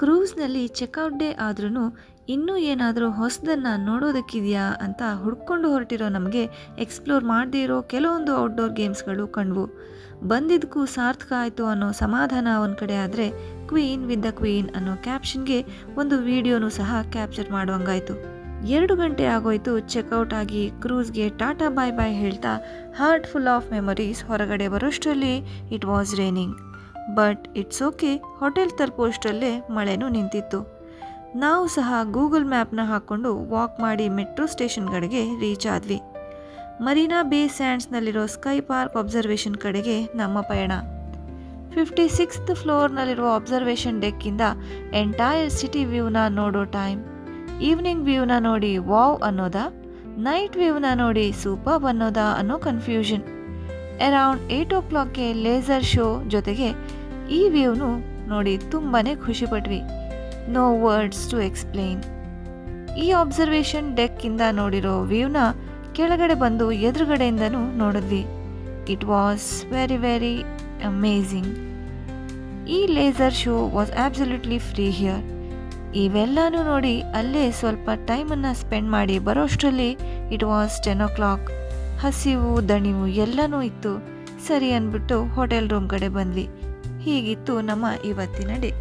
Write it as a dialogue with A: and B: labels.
A: ಕ್ರೂಸ್ನಲ್ಲಿ checkout day ಆದ್ರೂ ಇನ್ನೂ ಏನಾದರೂ ಹೊಸದನ್ನು ನೋಡೋದಕ್ಕಿದೆಯಾ ಅಂತ ಹುಡ್ಕೊಂಡು ಹೊರಟಿರೋ ನಮಗೆ ಎಕ್ಸ್ಪ್ಲೋರ್ ಮಾಡದೇ ಇರೋ ಕೆಲವೊಂದು ಔಟ್ಡೋರ್ ಗೇಮ್ಸ್ಗಳು ಕಂಡ್ವು. ಬಂದಿದ್ದಕ್ಕೂ ಸಾರ್ಥಕ ಆಯಿತು ಅನ್ನೋ ಸಮಾಧಾನ ಒಂದು ಕಡೆ ಆದರೆ, ಕ್ವೀನ್ ವಿತ್ ದ ಕ್ವೀನ್ ಅನ್ನೋ ಕ್ಯಾಪ್ಷನ್ಗೆ ಒಂದು ವಿಡಿಯೋನೂ ಸಹ ಕ್ಯಾಪ್ಚರ್ ಮಾಡುವಂಗಾಯಿತು. 2 ಗಂಟೆ ಆಗೋಯ್ತು ಚೆಕ್ಔಟ್ ಆಗಿ ಕ್ರೂಸ್ಗೆ ಟಾಟಾ ಬಾಯ್ ಬಾಯ್ ಹೇಳ್ತಾ ಹಾರ್ಟ್ ಫುಲ್ ಆಫ್ ಮೆಮೊರೀಸ್ ಹೊರಗಡೆ ಬರೋಷ್ಟರಲ್ಲಿ it was raining. But it's okay, hotel ತಲುಪೋಷ್ಟರಲ್ಲೇ ಮಳೆನೂ ನಿಂತಿತ್ತು. ನಾವು ಸಹ ಗೂಗಲ್ ಮ್ಯಾಪ್ನ ಹಾಕ್ಕೊಂಡು ವಾಕ್ ಮಾಡಿ ಮೆಟ್ರೋ ಸ್ಟೇಷನ್ಗಳಿಗೆ ರೀಚ್ ಆದ್ವಿ. ಮರೀನಾ ಬೇ ಸ್ಯಾಂಡ್ಸ್ನಲ್ಲಿರೋ ಸ್ಕೈ ಪಾರ್ಕ್ ಅಬ್ಸರ್ವೇಷನ್ ಕಡೆಗೆ ನಮ್ಮ ಪಯಣ. 56th ಫ್ಲೋರ್ನಲ್ಲಿರುವ ಅಬ್ಸರ್ವೇಷನ್ ಡೆಕ್ಕಿಂದ ಎಂಟೈರ್ ಸಿಟಿ ವ್ಯೂನ ನೋಡೋ ಟೈಮ್. ಈವ್ನಿಂಗ್ ವ್ಯೂನ ನೋಡಿ ವಾವ್ ಅನ್ನೋದಾ, ನೈಟ್ ವ್ಯೂನ ನೋಡಿ ಸೂಪರ್ಬ್ ಅನ್ನೋದಾ ಅನ್ನೋ ಕನ್ಫ್ಯೂಷನ್. ಅರೌಂಡ್ 8 o'clockಗೆ ಲೇಸರ್ ಶೋ ಜೊತೆಗೆ ಈ ವ್ಯೂನು ನೋಡಿ ತುಂಬಾ ಖುಷಿಪಟ್ವಿ. No words to explain. ಈ ಅಬ್ಸರ್ವೇಷನ್ ಡೆಕ್ಕಿಂದ ನೋಡಿರೋ ವ್ಯೂನ ಕೆಳಗಡೆ ಬಂದು ಎದುರುಗಡೆಯಿಂದನೂ ನೋಡಿದ್ವಿ. It was very very amazing. ಈ laser show was absolutely free here. ಇವೆಲ್ಲನೂ ನೋಡಿ ಅಲ್ಲೇ ಸ್ವಲ್ಪ ಟೈಮನ್ನು ಸ್ಪೆಂಡ್ ಮಾಡಿ ಬರೋಷ್ಟರಲ್ಲಿ ಇಟ್ ವಾಸ್ 10 o'clock. ಹಸಿವು ದಣಿವು ಎಲ್ಲನೂ ಇತ್ತು. ಸರಿ ಅಂದ್ಬಿಟ್ಟು ಹೋಟೆಲ್ ರೂಮ್ ಕಡೆ ಬಂದ್ವಿ. ಹೀಗಿತ್ತು ನಮ್ಮ ಇವತ್ತಿನ ಡೇ.